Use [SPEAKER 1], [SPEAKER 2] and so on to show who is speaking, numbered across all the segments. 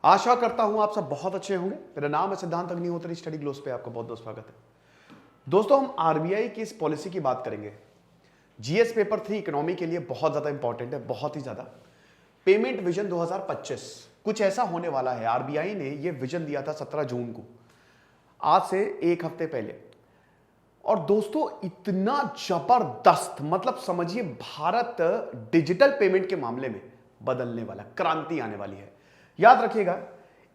[SPEAKER 1] आशा करता हूं आप सब बहुत अच्छे होंगे। मेरा नाम है सिद्धांत अग्निहोत्री, स्टडी ग्लोस पे आपका बहुत बहुत स्वागत है। दोस्तों, हम आरबीआई की इस पॉलिसी की बात करेंगे। जीएस पेपर 3 इकोनॉमी के लिए बहुत ज्यादा इंपॉर्टेंट है, बहुत ही ज्यादा। पेमेंट विजन 2025 कुछ ऐसा होने वाला है। आरबीआई ने यह विजन दिया था 17 जून को, आज से एक हफ्ते पहले। और दोस्तों, इतना जबरदस्त, मतलब समझिए भारत डिजिटल पेमेंट के मामले में बदलने वाला, क्रांति आने वाली है। याद रखिएगा,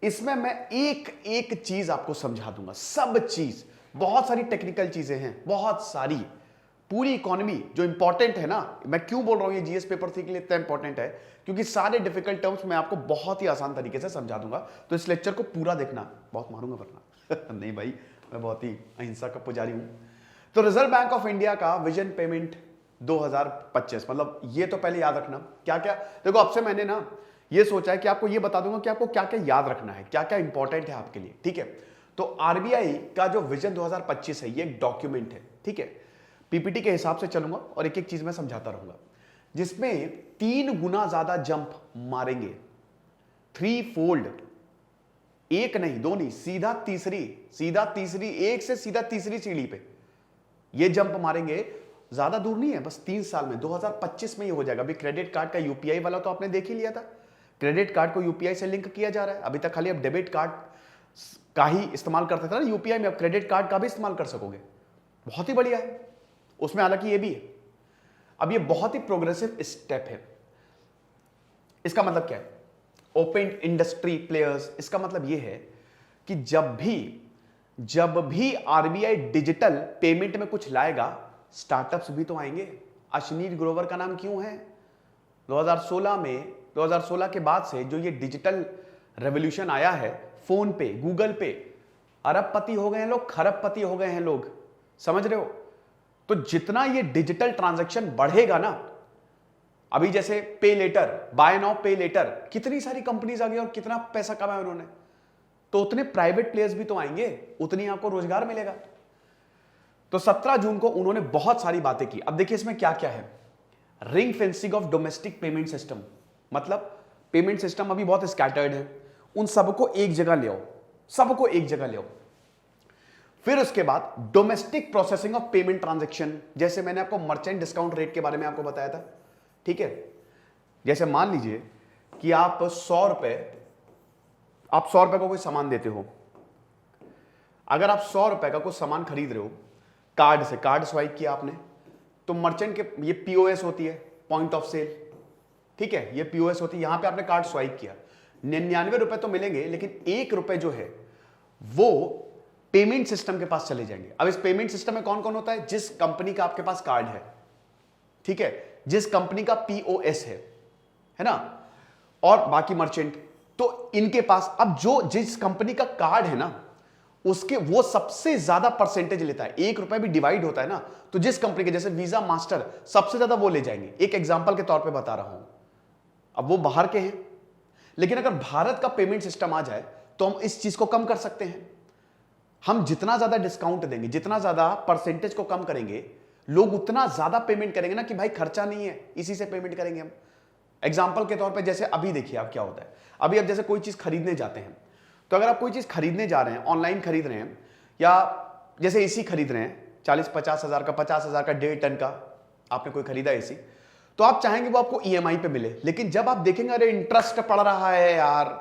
[SPEAKER 1] इसमें मैं एक एक चीज आपको समझा दूंगा, सब चीज। बहुत सारी टेक्निकल चीजें हैं, बहुत सारी। पूरी इकोनॉमी जो इंपॉर्टेंट है ना, मैं क्यों बोल रहा हूं ये जीएस पेपर 3 के लिए इतना इंपॉर्टेंट है, क्योंकि सारे डिफिकल्ट टर्म्स मैं आपको बहुत ही आसान तरीके से समझा दूंगा। तो इस लेक्चर को पूरा देखना। बहुत मारूंगा वरना नहीं भाई, मैं बहुत ही अहिंसा का पुजारी हूं। तो रिजर्व बैंक ऑफ इंडिया का विजन पेमेंट 2025, मतलब ये तो पहले याद रखना क्या क्या। देखो, अब से मैंने ना ये सोचा है कि आपको ये बता दूंगा कि आपको क्या क्या याद रखना है, क्या क्या इंपॉर्टेंट है आपके लिए। ठीक है, तो आरबीआई का जो विजन 2025 है, ये एक डॉक्यूमेंट है। ठीक है, पीपीटी के हिसाब से चलूंगा और एक एक चीज मैं समझाता रहूंगा, जिसमें 3 गुना ज्यादा जंप मारेंगे। 3 फोल्ड, एक नहीं, दो नहीं, सीधा तीसरी, एक से सीधा तीसरी सीढ़ी पे ये जंप मारेंगे। ज्यादा दूर नहीं है, बस 3 साल में 2025 में ये हो जाएगा। अभी क्रेडिट कार्ड का यूपीआई वाला तो आपने देख ही लिया था। क्रेडिट कार्ड को यूपीआई से लिंक किया जा रहा है। अभी तक खाली अब डेबिट कार्ड का ही इस्तेमाल करते थे ना यूपीआई में, अब क्रेडिट कार्ड का भी इस्तेमाल कर सकोगे। बहुत ही बढ़िया है। उसमें हालांकि ये भी है, अब ये बहुत ही प्रोग्रेसिव स्टेप है। इसका मतलब क्या है? ओपन इंडस्ट्री प्लेयर्स, इसका मतलब यह है कि जब भी आरबीआई डिजिटल पेमेंट में कुछ लाएगा, स्टार्टअप्स भी तो आएंगे। अश्नीर ग्रोवर का नाम क्यों है? 2016 के बाद से जो ये डिजिटल रेवोल्यूशन आया है, फोन पे, गूगल पे, अरबपति हो गए हैं लोग, खरबपति हो गए हैं लोग। समझ रहे हो? तो जितना ये डिजिटल ट्रांजैक्शन बढ़ेगा ना, अभी जैसे पे लेटर, बाय नाउ पे लेटर, कितनी सारी कंपनीज आ गई और कितना पैसा कमाया उन्होंने, तो उतने प्राइवेट प्लेयर्स भी तो आएंगे, उतनी आपको रोजगार मिलेगा। तो 17 जून को उन्होंने बहुत सारी बातें की। अब देखिए इसमें क्या क्या है। Ring fencing of domestic payment system, मतलब पेमेंट सिस्टम अभी बहुत स्कैटर्ड है, उन सबको एक जगह ले आओ, सबको एक जगह ले आओ। फिर उसके बाद domestic processing of payment transaction, जैसे मैंने आपको मर्चेंट डिस्काउंट रेट के बारे में आपको बताया था। ठीक है, जैसे मान लीजिए कि आप 100 रुपए का कोई सामान देते हो। अगर आप 100 रुपए का कोई सामान खरीद रहे हो कार्ड से, कार्ड स्वाइप किया आपने, तो मर्चेंट के ये पीओएस होती है, पॉइंट ऑफ सेल। ठीक है, ये पीओएस होती है, यहां पे आपने कार्ड स्वाइप किया, 99 रुपए तो मिलेंगे, लेकिन 1 रुपए जो है वो पेमेंट सिस्टम के पास चले जाएंगे। अब इस पेमेंट सिस्टम में कौन कौन होता है? जिस कंपनी का आपके पास कार्ड है, ठीक है, जिस कंपनी का पीओएस है ना, और बाकी मर्चेंट, तो इनके पास अब जो जिस कंपनी का कार्ड है ना, उसके वो सबसे ज्यादा परसेंटेज लेता है। 1 रुपए भी डिवाइड होता है ना, तो जिस कंपनी के, जैसे वीजा, मास्टर, सबसे ज्यादा वो ले जाएंगे। एक एग्जांपल के तौर पे बता रहा हूं, अब वो बाहर के हैं, लेकिन अगर भारत का पेमेंट सिस्टम आ जाए तो हम इस चीज को कम कर सकते हैं। हम जितना ज्यादा डिस्काउंट देंगे, जितना ज्यादा परसेंटेज को कम करेंगे, लोग उतना ज्यादा पेमेंट करेंगे ना, कि भाई खर्चा नहीं है, इसी से पेमेंट करेंगे हम। एग्जाम्पल के तौर पे जैसे अभी देखिए आप क्या होता है। अभी आप जैसे कोई चीज खरीदने जाते हैं, तो अगर आप कोई चीज खरीदने जा रहे हैं, ऑनलाइन खरीद रहे हैं, या जैसे एसी खरीद रहे हैं 40-50 हजार का, 50 हजार का, 1.5 टन का आपने कोई खरीदा एसी, तो आप चाहेंगे वो आपको ईएमआई पे मिले। लेकिन जब आप देखेंगे अरे इंटरेस्ट पड़ रहा है यार,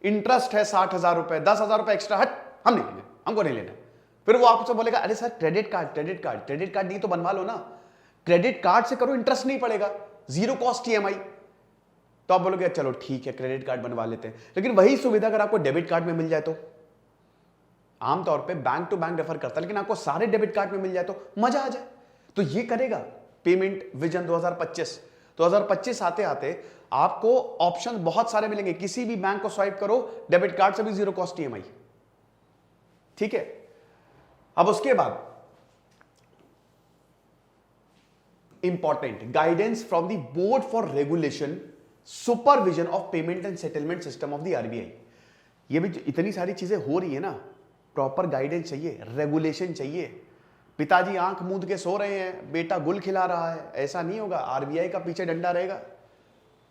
[SPEAKER 1] इंटरेस्ट है 60,000 रुपए, 10,000 रुपए एक्स्ट्रा, हट हम नहीं लेंगे, हमको नहीं लेना। फिर वो आपसे बोलेगा अरे सर क्रेडिट कार्ड नहीं तो बनवा लो ना, क्रेडिट कार्ड से करो, इंटरेस्ट नहीं पड़ेगा, जीरो कॉस्ट ईएमआई। तो आप बोलोगे चलो ठीक है क्रेडिट कार्ड बनवा लेते हैं। लेकिन वही सुविधा अगर आपको डेबिट कार्ड में मिल जाए तो, आमतौर पे बैंक टू बैंक रेफर करता है, लेकिन आपको सारे डेबिट कार्ड में मिल जाए तो मजा आ जाए। तो ये करेगा पेमेंट विजन 2025 आते आते आपको ऑप्शन बहुत सारे मिलेंगे। किसी भी बैंक को स्वाइप करो, डेबिट कार्ड से भी जीरो कॉस्ट ईएमआई। ठीक है, अब उसके बाद important guidance from the board for regulation supervision of payment and settlement system of the RBI. ये भी इतनी सारी चीजें हो रही है ना, प्रॉपर गाइडेंस चाहिए, रेगुलेशन चाहिए। पिताजी आंख मूंद के सो रहे हैं, बेटा गुल खिला रहा है, ऐसा नहीं होगा। आरबीआई का पीछे डंडा रहेगा,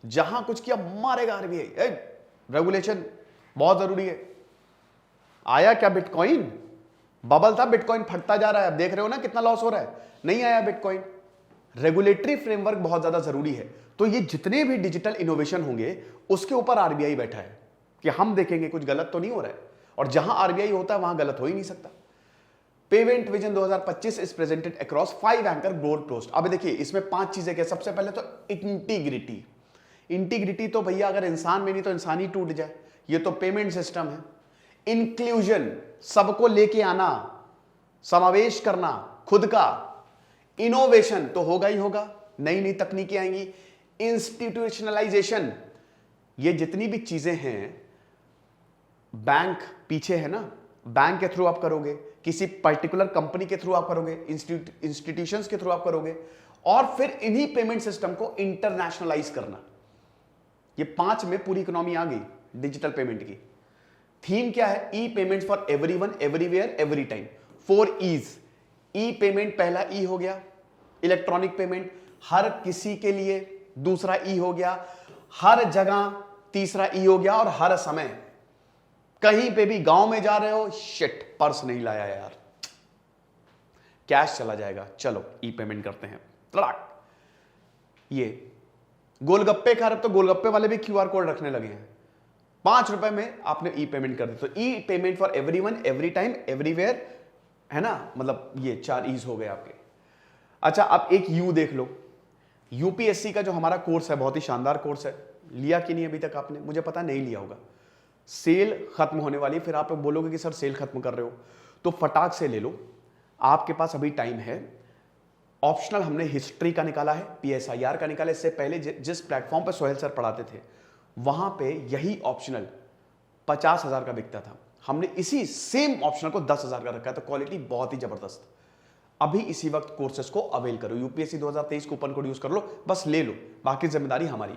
[SPEAKER 1] जहां कुछ किया मारेगा आरबीआई। रेगुलेशन बहुत जरूरी है। आया क्या बिटकॉइन? बबल था, बिटकॉइन फटता जा रहा है, अब देख रहे हो ना कितना लॉस हो रहा है। नहीं आया बिटकॉइन। रेगुलेटरी फ्रेमवर्क बहुत ज्यादा जरूरी है। तो ये जितने भी डिजिटल इनोवेशन होंगे उसके ऊपर आरबीआई बैठा है कि हम देखेंगे कुछ गलत तो नहीं हो रहा है, और जहां आरबीआई होता है वहां गलत हो ही नहीं सकता। Payment vision 2025 is presented across 5 anchor growth post. अब देखिए इसमें 5 चीजें क्या। सबसे पहले तो इंटीग्रिटी। इंटीग्रिटी तो भैया अगर इंसान में नहीं तो इंसान ही टूट जाए, ये तो पेमेंट सिस्टम है। इंक्लूजन, सबको लेके आना, समावेश करना खुद का। इनोवेशन तो होगा ही होगा, नई नई तकनीकें आएंगी। इंस्टीट्यूशनलाइजेशन, ये जितनी भी चीजें हैं, बैंक पीछे है ना, बैंक के थ्रू आप करोगे, किसी पर्टिकुलर कंपनी के थ्रू आप करोगे, इंस्टीट्यूशंस के थ्रू आप करोगे, और फिर इन्हीं पेमेंट सिस्टम को इंटरनेशनलाइज करना। ये 5 में पूरी इकोनॉमी आ गई डिजिटल पेमेंट की। थीम क्या है? E payment for everyone, everywhere, every time. 4 is. E payment, पहला ई हो गया इलेक्ट्रॉनिक पेमेंट, हर किसी के लिए। दूसरा ई हो गया हर जगह। तीसरा ई हो गया और हर समय। कहीं पे भी गांव में जा रहे हो, शिट पर्स नहीं लाया यार, कैश चला जाएगा, चलो ई पेमेंट करते हैं, तड़ाक। ये गोलगप्पे खा रहे तो गोलगप्पे वाले भी क्यूआर कोड रखने लगे हैं। 5 रुपए में आपने ई पेमेंट कर दी। तो e payment for everyone, every time, everywhere, है ना, मतलब ये 4 ईज हो गए आपके। अच्छा, अब एक यू देख लो। यूपीएससी का जो हमारा कोर्स है, बहुत ही शानदार कोर्स है। लिया कि नहीं अभी तक आपने? मुझे पता नहीं लिया होगा। सेल खत्म होने वाली, फिर आप बोलोगे कि सर सेल खत्म कर रहे हो, तो फटाक से ले लो, आपके पास अभी टाइम है। ऑप्शनल हमने हिस्ट्री का निकाला है, पीएसआईआर का निकाला है। इससे पहले जिस प्लेटफॉर्म पर सोहेल सर पढ़ाते थे वहां पे यही ऑप्शनल 50,000 का बिकता था। हमने इसी सेम ऑप्शनल को 10,000 का रखा है, तो क्वालिटी बहुत ही जबरदस्त। अभी इसी वक्त कोर्सेज को अवेल करो। यूपीएससी 2023 कूपन कोड यूज कर लो, बस ले लो, बाकी जिम्मेदारी हमारी।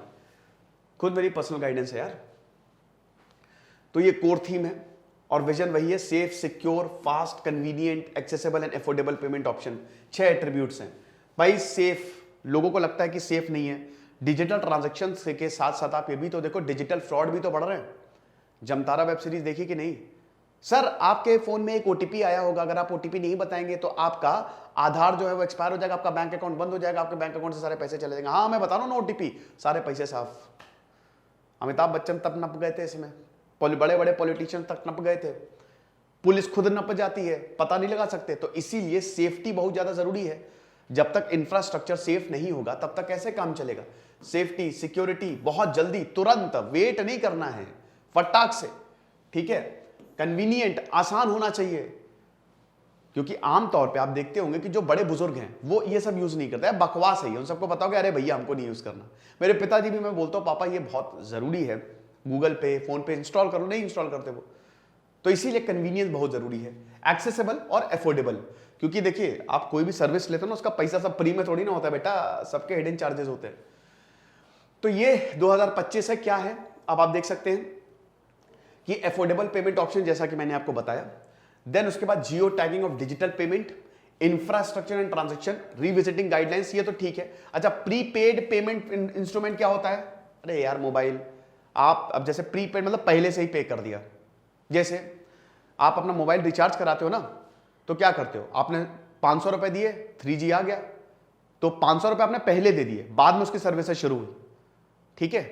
[SPEAKER 1] खुद मेरी पर्सनल गाइडेंस है यार। तो ये कोर थीम है और विजन वही है, safe, secure, fast, convenient, accessible and affordable payment option. 6 attributes हैं भाई। सेफ, लोगों को लगता है कि सेफ नहीं है। डिजिटल ट्रांजैक्शन के साथ साथ आप ये भी तो देखो, डिजिटल फ्रॉड भी तो बढ़ रहे हैं। जमतारा वेब सीरीज देखी कि नहीं? सर आपके फोन में एक ओटीपी आया होगा, अगर आप ओटीपी नहीं बताएंगे तो आपका आधार जो है वो एक्सपायर हो जाएगा, आपका बैंक अकाउंट बंद हो जाएगा, आपके बैंक अकाउंट से सारे पैसे चले जाएंगे। हाँ मैं बता रहा हूं ना, ओटीपी, सारे पैसे साफ। अमिताभ बच्चन तब नप गए थे इसमें, बड़े बड़े पॉलिटिशियन तक नप गए थे, पुलिस खुद नप जाती है, पता नहीं लगा सकते। तो इसीलिए सेफ्टी बहुत ज्यादा जरूरी है। जब तक इंफ्रास्ट्रक्चर सेफ नहीं होगा तब तक कैसे काम चलेगा? सेफ्टी, सिक्योरिटी, बहुत जल्दी, तुरंत, वेट नहीं करना है, फटाक से, ठीक है। कन्वीनियंट, आसान होना चाहिए, क्योंकि आमतौर पे आप देखते होंगे कि जो बड़े बुजुर्ग हैं वो ये सब यूज नहीं करते हैं, बकवास है, उन सबको पता होगा अरे भैया हमको नहीं यूज करना। मेरे पिताजी भी, मैं बोलता हूँ पापा ये बहुत जरूरी है, गूगल पे, फोन पे इंस्टॉल करो, नहीं इंस्टॉल करते वो। तो इसीलिए कन्वीनियंस बहुत जरूरी है, एक्सेसिबल और अफोर्डेबल। क्योंकि देखिए आप कोई भी सर्विस लेते हो ना, उसका पैसा सब फ्री में थोड़ी ना होता है बेटा, सबके हिडन चार्जेस होते हैं। तो ये 2025 है, क्या है अब आप देख सकते हैं कि अफोर्डेबल पेमेंट ऑप्शन, जैसा कि मैंने आपको बताया। देन उसके बाद geo tagging of digital payment, infrastructure and transaction, revisiting guidelines, ये तो ठीक है। अच्छा, प्रीपेड पेमेंट इंस्ट्रूमेंट क्या होता है? अरे यार मोबाइल, आप अब जैसे प्रीपेड मतलब पहले से ही पे कर दिया। जैसे आप अपना मोबाइल रिचार्ज कराते हो ना, तो क्या करते हो, आपने 500 रुपए दिए, 3G आ गया, तो 500 रुपए आपने पहले दे दिए, बाद में उसकी सर्विसेज शुरू हुई, ठीक है,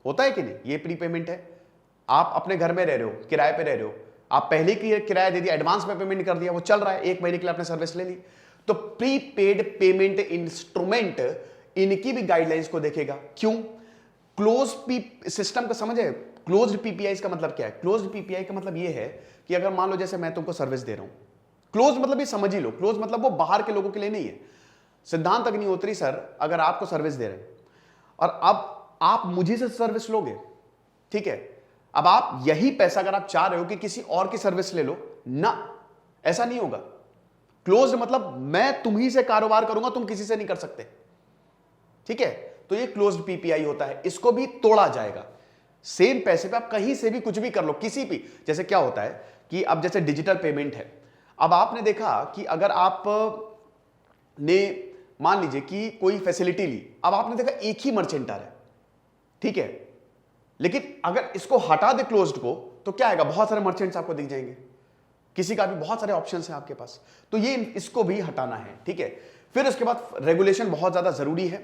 [SPEAKER 1] होता है कि नहीं? ये प्री पेमेंट है। आप अपने घर में रह रहे हो, किराए पे रह रहे हो, आप पहले की किराया दे दिया, एडवांस में पेमेंट कर दिया, वो चल रहा है, 1 महीने के लिए आपने सर्विस ले ली। तो प्रीपेड पेमेंट इंस्ट्रूमेंट इनकी भी गाइडलाइंस को देखेगा। क्यों? क्लोज सिस्टम का समझ है? क्लोज्ड पीपीआई का मतलब क्या है? क्लोज्ड पीपीआई का मतलब ये है कि अगर मान लो जैसे मैं तुमको सर्विस दे रहा हूं, क्लोज मतलब ये समझ ही लो, क्लोज मतलब वो बाहर के लोगों के लिए नहीं है। सिद्धांत अग्निहोत्री सर अगर आपको सर्विस दे रहे हैं और अब आप मुझे से सर्विस लोगे, ठीक है, अब आप यही पैसा अगर आप चाह रहे हो कि किसी और की सर्विस ले लो ना, ऐसा नहीं होगा। क्लोज मतलब मैं तुम्ही से कारोबार करूंगा, तुम किसी से नहीं कर सकते, ठीक है। तो ये क्लोज्ड पीपीआई होता है, इसको भी तोड़ा जाएगा। सेम पैसे पे आप कहीं से भी कुछ भी कर लो, किसी भी, जैसे क्या होता है कि अब जैसे डिजिटल पेमेंट है, अब आपने देखा कि अगर आप ने मान लीजिए कि कोई फैसिलिटी ली, अब आपने देखा एक ही मर्चेंट आ रहा है, ठीक है, लेकिन अगर इसको हटा दे क्लोज्ड को तो क्या आएगा, बहुत सारे मर्चेंट्स आपको दिख जाएंगे, किसी का भी बहुत सारे ऑप्शंस हैं आपके पास, तो ये इसको भी हटाना है, ठीक है। फिर उसके बाद रेगुलेशन बहुत ज्यादा जरूरी है।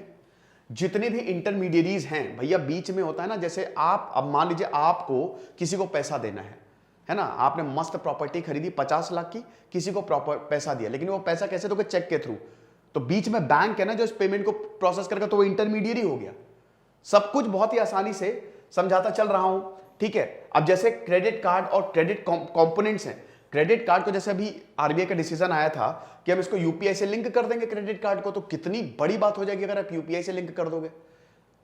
[SPEAKER 1] जितने भी इंटरमीडिएरीज हैं भैया, बीच में होता है ना, जैसे आप अब मान लीजिए आपको किसी को पैसा देना है ना, आपने मस्त प्रॉपर्टी खरीदी 50 लाख की, किसी को प्रॉपर पैसा दिया, लेकिन वो पैसा कैसे दोगे, चेक के थ्रू, तो बीच में बैंक है ना जो इस पेमेंट को प्रोसेस करेगा, तो वो इंटरमीडिएरी हो गया। सब कुछ बहुत ही आसानी से समझाता चल रहा हूं, ठीक है। अब जैसे क्रेडिट कार्ड और क्रेडिट कंपोनेंट्स हैं, क्रेडिट कार्ड को जैसे अभी आरबीआई का डिसीजन आया था कि हम इसको यूपीआई से लिंक कर देंगे क्रेडिट कार्ड को, तो कितनी बड़ी बात हो जाएगी अगर आप यूपीआई से लिंक कर दोगे,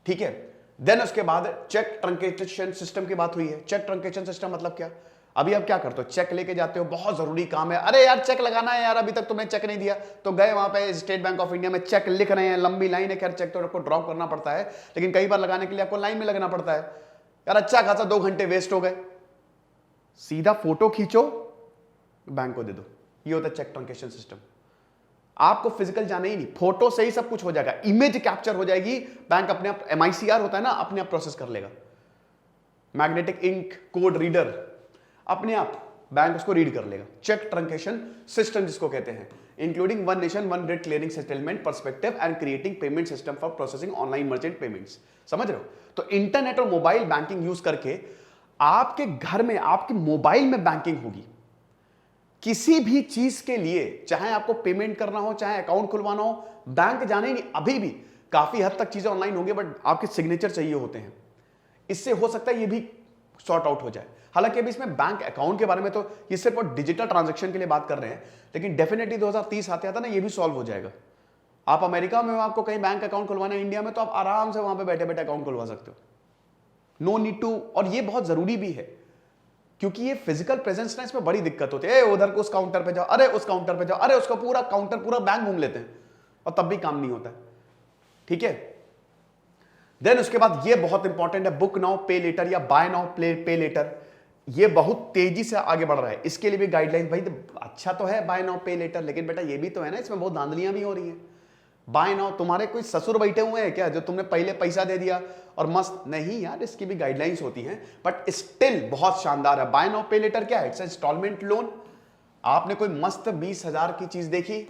[SPEAKER 1] ठीक है। देन उसके बाद चेक ट्रंकेशन सिस्टम की बात हुई है। चेक ट्रंकेशन सिस्टम मतलब क्या, अभी आप क्या करते हो, चेक लेके जाते हो, बहुत जरूरी काम है, अरे यार चेक लगाना है यार, अभी तक तुमने चेक नहीं दिया, तो गए वहां पे स्टेट बैंक ऑफ इंडिया में चेक लिख रहे हैं, लंबी लाइन है, खैर चेक तो आपको ड्रॉप करना पड़ता है, लेकिन कई बार लगाने के लिए आपको लाइन में लगना पड़ता है यार, अच्छा खासा 2 घंटे वेस्ट हो गए। सीधा फोटो खींचो, बैंक को दे दो, ये होता है चेक ट्रंकेशन सिस्टम। आपको फिजिकल जाना ही नहीं, फोटो से ही सब कुछ हो जाएगा, इमेज कैप्चर हो जाएगी, बैंक अपने आप, MICR होता है ना, अपने आप प्रोसेस कर लेगा, मैग्नेटिक इंक कोड रीडर, अपने आप बैंक उसको रीड कर लेगा। चेक ट्रंकेशन सिस्टम जिसको कहते हैं, including one nation one rate clearing settlement perspective and creating payment system for processing online merchant payments. समझ रहे हो, तो इंटरनेट और मोबाइल बैंकिंग यूज करके आपके घर में, आपके मोबाइल में बैंकिंग होगी। किसी भी चीज के लिए, चाहे आपको पेमेंट करना हो, चाहे अकाउंट खुलवाना हो, बैंक जाने नहीं, अभी भी काफी हद तक चीजें ऑनलाइन होंगी, बट आपके सिग्नेचर चाहिए होते हैं। इससे हो सकता है ये भी सॉर्ट आउट हो जाए। हालांकि अभी इसमें बैंक अकाउंट के बारे में तो ये सिर्फ डिजिटल ट्रांजैक्शन के लिए बात कर रहे हैं, लेकिन डेफिनेटली 2030 आते आता ना ये भी सॉल्व हो जाएगा। आप अमेरिका में आपको कहीं बैंक अकाउंट खुलवाना है, इंडिया में तो आप आराम से वहां पे बैठे बैठे अकाउंट खुलवा सकते हो, नो नीड टू। और ये बहुत जरूरी भी है, क्योंकि ये फिजिकल प्रेजेंस ना, इसमें बड़ी दिक्कत होती है, उधर को उस काउंटर पे जाओ, अरे उस काउंटर पे जाओ, अरे उसका पूरा काउंटर, पूरा बैंक घूम लेते हैं और तब भी काम नहीं होता, ठीक है। देन उसके बाद ये बहुत इंपॉर्टेंट है, बुक नाउ पे लेटर या बाय नाउ पे लेटर। ये बहुत तेजी से आगे बढ़ रहा है, इसके लिए भी गाइडलाइन, भाई अच्छा तो है बाय नाउ पे लेटर, लेकिन बेटा ये भी तो है ना, इसमें बहुत धांधलियां भी हो रही हैं। बाय नाउ, तुम्हारे कोई ससुर बैठे हुए हैं क्या जो तुमने पहले पैसा दे दिया और मस्त, नहीं यार, इसकी भी गाइडलाइंस होती हैं, बट स्टिल बहुत शानदार है। बाय नाउ पे लेटर क्या है, इट्स इंस्टॉलमेंट लोन। आपने कोई मस्त 20,000 की चीज देखी,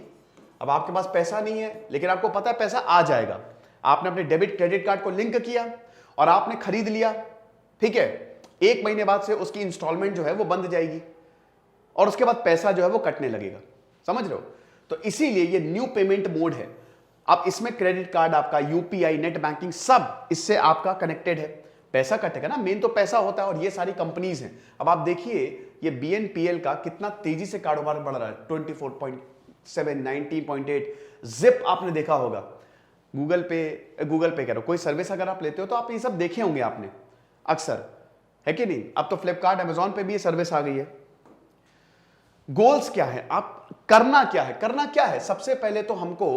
[SPEAKER 1] अब आपके पास पैसा नहीं है, लेकिन आपको पता है पैसा आ जाएगा, आपने अपने डेबिट क्रेडिट कार्ड को लिंक किया और आपने खरीद लिया, ठीक है। 1 महीने बाद से उसकी इंस्टॉलमेंट जो है वो बंद जाएगी और उसके बाद पैसा जो है वो कटने लगेगा, समझ रहे हो। तो इसीलिए ये न्यू पेमेंट मोड है। अब इसमें क्रेडिट कार्ड आपका, यूपीआई, नेट बैंकिंग, सब इससे आपका कनेक्टेड है, पैसा कटेगा ना, मेन तो पैसा होता है। और ये सारी कंपनीज हैं। अब आप देखिए ये BNPL का कितना तेजी से कारोबार बढ़ रहा है, 24.7, 19.8। जिप आपने देखा होगा, गूगल पे कह रहा हूं, कोई सर्विस अगर आप लेते हो तो आप ये सब देखे होंगे आपने अक्सर, है कि नहीं। अब तो फ्लिपकार्ट, अमेजॉन पे भी ये सर्विस आ गई है। गोल्स क्या है, आप करना क्या है, सबसे पहले तो हमको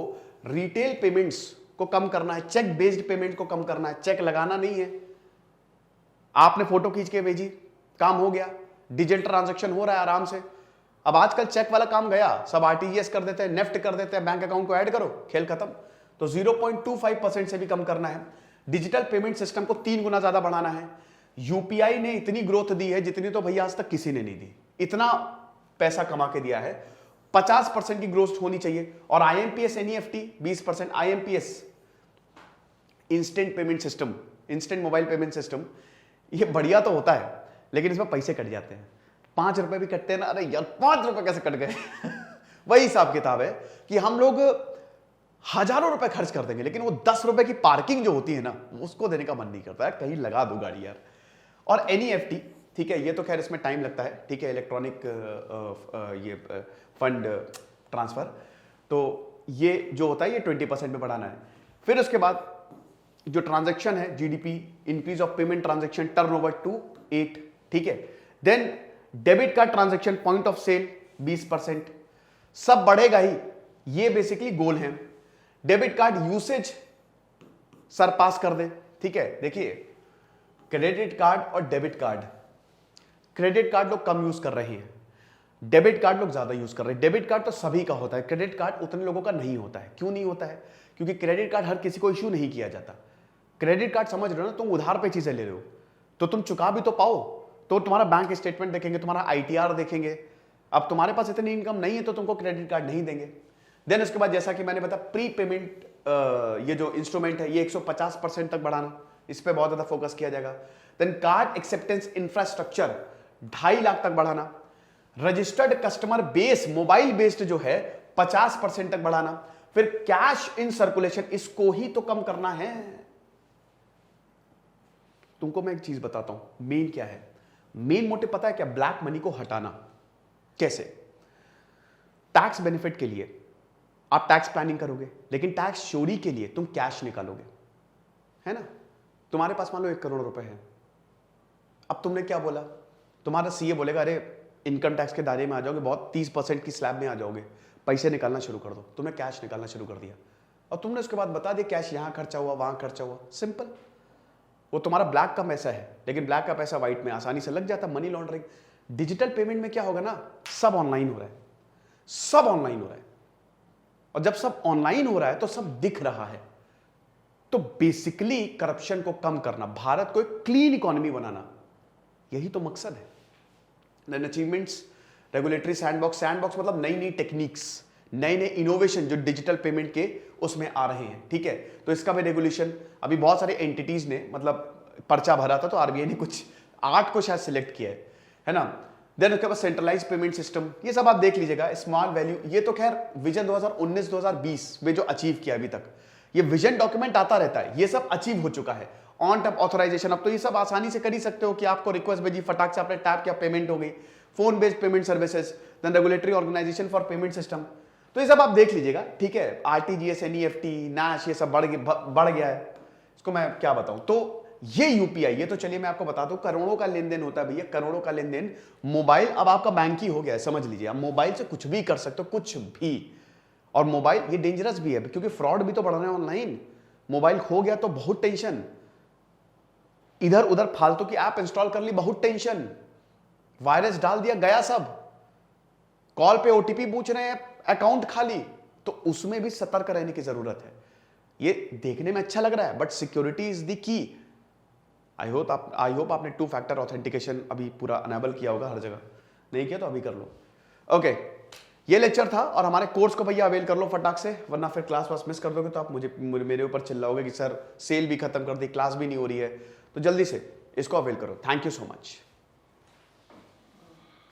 [SPEAKER 1] रिटेल पेमेंट्स को कम करना है, चेक बेस्ड पेमेंट को कम करना है। चेक लगाना नहीं है, आपने फोटो खींच के भेजी, काम हो गया, डिजिटल ट्रांजैक्शन हो रहा है आराम से। अब आजकल चेक वाला काम गया, सब RTGS कर देते हैं, नेफ्ट कर देते हैं, बैंक अकाउंट को ऐड करो, खेल खत्म। तो 0.25% से भी कम करना है। डिजिटल पेमेंट सिस्टम को 3 गुना ज्यादा बढ़ाना है। यूपीआई ने इतनी ग्रोथ दी है जितनी तो भैया आज तक किसी ने नहीं दी, इतना पैसा कमा के दिया है। 50% की ग्रोथ होनी चाहिए। और IMPS NEFT 20%। IMPS instant payment system, instant mobile payment system, ये बढ़िया तो होता है, लेकिन इसमें पैसे कट जाते हैं। 5 रुपए भी कटते हैं ना, अरे यार 5 रुपए कैसे कट गए वही हिसाब किताब है कि हम लोग हजारों रुपए खर्च कर देंगे, लेकिन वो 10 रुपए की पार्किंग जो होती है ना, उसको देने का मन नहीं करता है, कहीं लगा दो गाड़ी यार। और NEFT, ठीक है, ये तो खैर इसमें टाइम लगता है, ठीक है, इलेक्ट्रॉनिक ये फंड ट्रांसफर, तो ये जो होता है ये 20% में बढ़ाना है। फिर उसके बाद जो ट्रांजैक्शन है, GDP, increase of payment transaction turnover to 8, ठीक है। Then debit card transaction point of sale 20%, सब बढ़ेगा ही, ये बेसिकली गोल है। डेबिट कार्ड यूसेज सरपास कर दे, ठीक है। देखिए क्रेडिट कार्ड और डेबिट कार्ड, क्रेडिट कार्ड लोग कम यूज कर रहे हैं, डेबिट कार्ड लोग ज्यादा यूज कर रहे हैं। डेबिट कार्ड तो सभी का होता है, क्रेडिट कार्ड उतने लोगों का नहीं होता है। क्यों नहीं होता है? क्योंकि क्रेडिट कार्ड हर किसी को इश्यू नहीं किया जाता। क्रेडिट कार्ड समझ रहे हो ना, तुम उधार पे चीजें ले रहे हो, तो तुम चुका भी तो पाओ। तो तुम्हारा बैंक स्टेटमेंट देखेंगे, तुम्हारा ITR देखेंगे। अब तुम्हारे पास इतनी इनकम नहीं है तो तुमको क्रेडिट कार्ड नहीं देंगे। देन उसके बाद जैसा कि मैंने बताया प्री पेमेंट, ये जो इंस्ट्रूमेंट है ये 150% तक बढ़ाना, इस पे बहुत ज्यादा फोकस किया जाएगा। Then card acceptance infrastructure 2.5 lakh तक बढ़ाना। Registered customer base mobile based जो है 50% तक बढ़ाना। फिर कैश इन सर्कुलेशन, इसको ही तो कम करना है। तुमको मैं एक चीज बताता हूं, मेन क्या है, मेन मोटिव पता है क्या? ब्लैक मनी को हटाना। कैसे? टैक्स बेनिफिट के लिए आप टैक्स प्लानिंग करोगे, लेकिन टैक्स चोरी के लिए तुम कैश निकालोगे, है ना? तुम्हारे पास मान लो 1 करोड़ रुपए है। अब तुमने क्या बोला? तुम्हारा सीए बोलेगा अरे इनकम टैक्स के दायरे में आ जाओगे, बहुत 30% की स्लैब में आ जाओगे, पैसे निकालना शुरू कर दो। तुमने कैश निकालना शुरू कर दिया और तुमने उसके बाद बता दिया कैश यहां खर्चा हुआ, वहां खर्चा हुआ। सिंपल। वो तुम्हारा ब्लैक का पैसा है, लेकिन ब्लैक का पैसा व्हाइट में आसानी से लग जाता। Money laundering. डिजिटल पेमेंट में क्या होगा ना, सब ऑनलाइन हो रहा है, सब ऑनलाइन हो रहा है। और जब सब ऑनलाइन हो रहा है तो सब दिख रहा है। तो बेसिकली करप्शन को कम करना, भारत को एक क्लीन इकोनॉमी बनाना, यही तो मकसद है। Then achievements, regulatory sandbox. Sandbox मतलब नई नई टेक्निक्स, नए नए इनोवेशन जो डिजिटल पेमेंट के उसमें आ रहे हैं, ठीक है? तो इसका भी रेगुलेशन, अभी बहुत सारे एंटिटीज ने मतलब पर्चा भरा था, तो आरबीआई ने कुछ 8 को शायद सिलेक्ट किया है ना? देन उसके बाद सेंट्रलाइज पेमेंट सिस्टम, ये सब आप देख लीजिएगा। स्मॉल वैल्यू, ये तो खैर विजन 2019-2020 में जो अचीव किया अभी तक, ये विजन डॉक्यूमेंट आता रहता है, ये सब अचीव हो चुका है। ऑन टैप ऑथराइजेशन, अब तो ये सब आसानी से कर ही सकते हो कि आपको रिक्वेस्ट भेजी, फटाक से आपने टैप किया, पेमेंट हो गई। Phone based payment services, then regulatory organisation for payment system, तो ये सब आप देख लीजिएगा, ठीक है? RTGS, NEFT, NACH, ये सब बढ़ गया है। इसको मैं क्या बताऊं? तो ये यूपीआई, ये तो चलिए मैं आपको बता दूं, करोड़ों का लेन देन होता है भैया, करोड़ों का लेन देन। मोबाइल अब आपका बैंक ही हो गया है, समझ लीजिए। आप मोबाइल से कुछ भी कर सकते हो, कुछ भी। और मोबाइल ये डेंजरस भी है, क्योंकि फ्रॉड भी तो बढ़ रहे हैं ऑनलाइन। मोबाइल खो गया तो बहुत टेंशन, इधर उधर फालतू की ऐप इंस्टॉल कर ली, बहुत टेंशन, वायरस डाल दिया, गया सब। कॉल पे OTP पूछ रहे हैं, अकाउंट खाली, तो उसमें भी सतर्क रहने की जरूरत है। ये देखने में अच्छा लग रहा है, but security is the key. I hope आपने 2 फैक्टर ऑथेंटिकेशन अभी पूरा अनेबल किया होगा हर जगह, नहीं किया तो अभी कर लो। ओके, ये लेक्चर था, और हमारे कोर्स को भैया अवेल कर लो फटाक से, वरना फिर क्लास वास मिस कर दोगे तो आप मेरे ऊपर चिल्लाओगे कि सर सेल भी खत्म कर दी, क्लास भी नहीं हो रही है। तो जल्दी से इसको अवेल करो। Thank you so much.